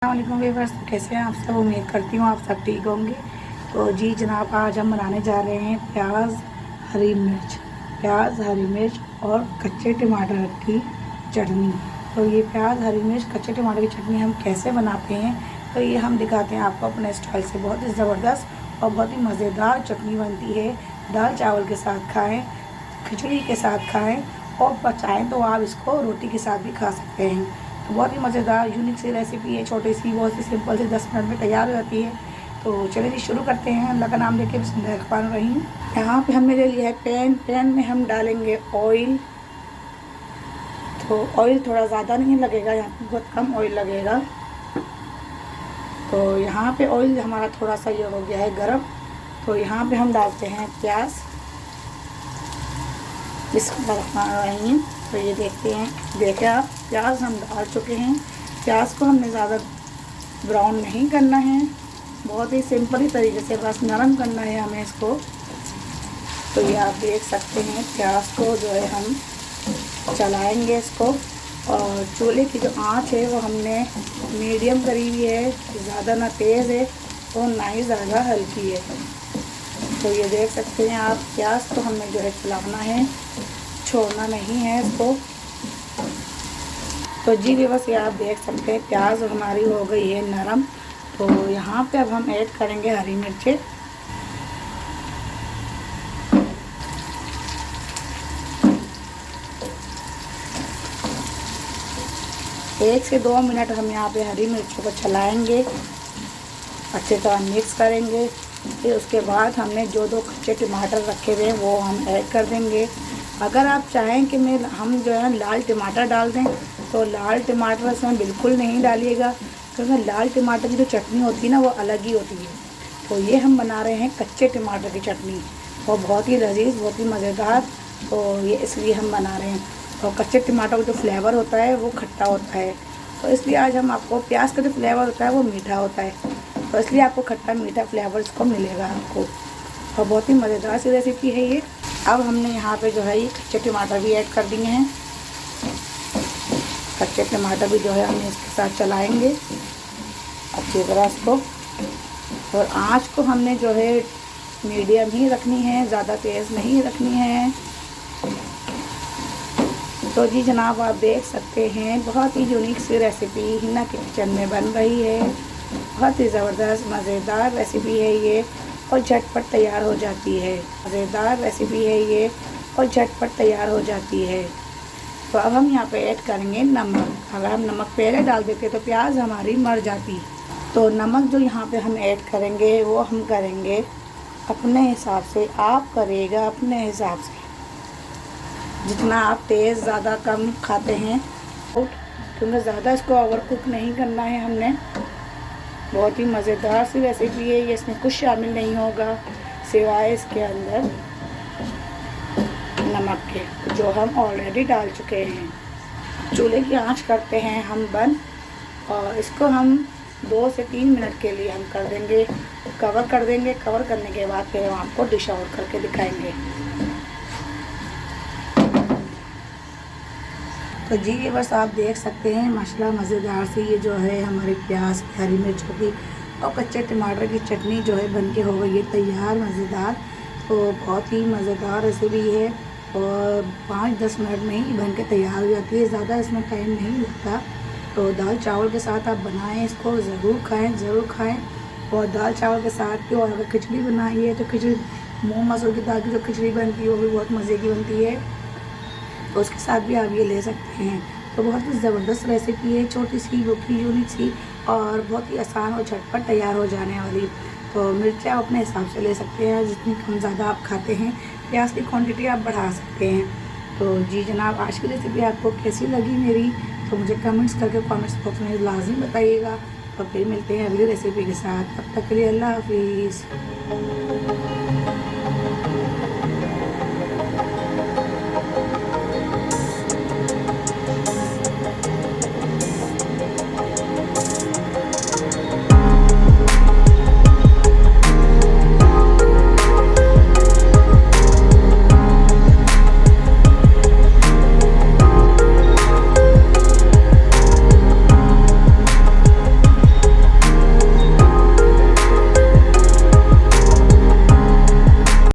अस्सलामुअलैकुम व्यूअर्स, कैसे हैं आप सब। उम्मीद करती हूँ आप सब ठीक होंगे। तो जी जनाब, आज हम बनाने जा रहे हैं प्याज हरी मिर्च और कच्चे टमाटर की चटनी। तो ये प्याज हरी मिर्च कच्चे टमाटर की चटनी हम कैसे बनाते हैं, तो ये हम दिखाते हैं आपको अपने स्टाइल से। बहुत ही ज़बरदस्त और बहुत ही मज़ेदार चटनी बनती है। दाल चावल के साथ खाएँ, खिचड़ी के साथ खाएँ और चाहें तो आप इसको रोटी के साथ भी खा सकते हैं। तो बहुत ही मज़ेदार यूनिक सी रेसिपी है, छोटी सी, बहुत ही सिंपल से 10 मिनट में तैयार हो जाती है। तो चलिए जी शुरू करते हैं। अल्लाह का नाम लेके बिस्मिल्लाहिर्रहमानिर्रहीम। यहाँ पे हमने ले लिया है पैन में हम डालेंगे ऑयल। तो ऑयल थोड़ा ज़्यादा नहीं लगेगा, यहाँ पे बहुत कम ऑयल लगेगा। तो यहाँ पे ऑयल हमारा थोड़ा सा ये हो गया है गर्म। तो यहाँ पे हम डालते हैं प्याज। बिस्मिल्लाहिर्रहमानिर्रहीम। तो ये देखिए आप, प्याज हम डाल चुके हैं। प्याज को हमने ज़्यादा ब्राउन नहीं करना है, बहुत ही सिंपल ही तरीके से बस नरम करना है हमें इसको। तो ये आप देख सकते हैं, प्याज को जो है हम चलाएंगे इसको। और चूल्हे की जो आंच है वो हमने मीडियम करी हुई है, ज़्यादा ना तेज़ है और ना ही ज़्यादा हल्की है। तो ये देख सकते हैं आप, प्याज को हमने जो है चलाना है, छोड़ना नहीं है इसको। तो जी बस ये आप देख सकते हैं प्याज हमारी हो गई है नरम। तो यहाँ पे अब हम ऐड करेंगे हरी मिर्चें। एक से 2 मिनट हम यहाँ पे हरी मिर्चों को चलाएंगे, अच्छे तरह मिक्स करेंगे। फिर उसके बाद हमने जो 2 कच्चे टमाटर रखे हुए हैं वो हम ऐड कर देंगे। अगर आप चाहें कि हम जो है लाल टमाटर डाल दें, तो लाल टमाटर इसमें बिल्कुल नहीं डालिएगा, क्योंकि लाल टमाटर की जो चटनी होती है ना वो अलग ही होती है। तो ये हम बना रहे हैं कच्चे टमाटर की चटनी, और बहुत ही लजीज, बहुत ही मज़ेदार। तो ये इसलिए हम बना रहे हैं। और कच्चे टमाटर का जो फ्लेवर होता है वो खट्टा होता है, तो इसलिए आज हम आपको, प्याज का जो फ्लेवर होता है वो मीठा होता है, तो इसलिए आपको खट्टा मीठा फ्लेवर इसको मिलेगा आपको। और बहुत ही मज़ेदार सी रेसिपी है ये। अब हमने यहाँ पे जो है ये कच्चे टमाटर भी ऐड कर दिए हैं। कच्चे टमाटर भी जो है हमने इसके साथ चलाएंगे अच्छी तरह इसको। और आँच को हमने जो है मीडियम ही रखनी है, ज़्यादा तेज़ नहीं रखनी है। तो जी जनाब, आप देख सकते हैं बहुत ही यूनिक सी रेसिपी हिना के किचन में बन रही है। बहुत ही ज़बरदस्त मज़ेदार रेसिपी है ये, और झटपट तैयार हो जाती है। मज़ेदार रेसिपी है ये और झटपट तैयार हो जाती है। तो अब हम यहाँ पे ऐड करेंगे नमक। अगर हम नमक पहले डाल देते तो प्याज हमारी मर जाती। तो नमक जो यहाँ पे हम ऐड करेंगे वो हम करेंगे अपने हिसाब से। आप करेगा अपने हिसाब से, जितना आप तेज़ ज़्यादा कम खाते हैं, क्योंकि ज़्यादा इसको ओवर कुक नहीं करना है हमने। बहुत ही मज़ेदार सी रेसिपी है ये, इसमें कुछ शामिल नहीं होगा सिवाय इसके अंदर नमक के, जो हम ऑलरेडी डाल चुके हैं। चूल्हे की आंच करते हैं हम बंद, और इसको हम 2 से 3 मिनट के लिए हम कर देंगे, कवर कर देंगे। कवर करने के बाद फिर हम आपको डिश आउट करके दिखाएंगे। तो जी ये बस आप देख सकते हैं माशाल्लाह मज़ेदार से ये जो है हमारी प्याज की, हरी मिर्चों की और कच्चे टमाटर की चटनी जो है बनके हो गई है तैयार, मज़ेदार। तो बहुत ही मज़ेदार रेसिपी है, और 5-10 मिनट में ही बन के तैयार हो जाती है, ज़्यादा इसमें टाइम नहीं लगता। तो दाल चावल के साथ आप बनाएं, इसको ज़रूर खाएँ। और दाल चावल के साथ भी, और अगर खिचड़ी बनाई है तो खिचड़ी, मूँग मसूर की दाल की जो खिचड़ी बनती है वो भी बहुत मज़े की बनती है, तो उसके साथ भी आप ये ले सकते हैं। तो बहुत ही ज़बरदस्त रेसिपी है, छोटी सी, यूनिक सी, और बहुत ही आसान और झटपट तैयार हो जाने वाली। तो मिर्चें आप अपने हिसाब से ले सकते हैं, जितनी कम ज़्यादा आप खाते हैं। प्याज की क्वांटिटी आप बढ़ा सकते हैं। तो जी जनाब, आज की रेसिपी आपको कैसी लगी मेरी, तो मुझे कमेंट्स बॉक्स में लाज़िम बताइएगा। तो फिर मिलते हैं अगली रेसिपी के साथ। तब तक के लिए अल्लाह हाफिज़।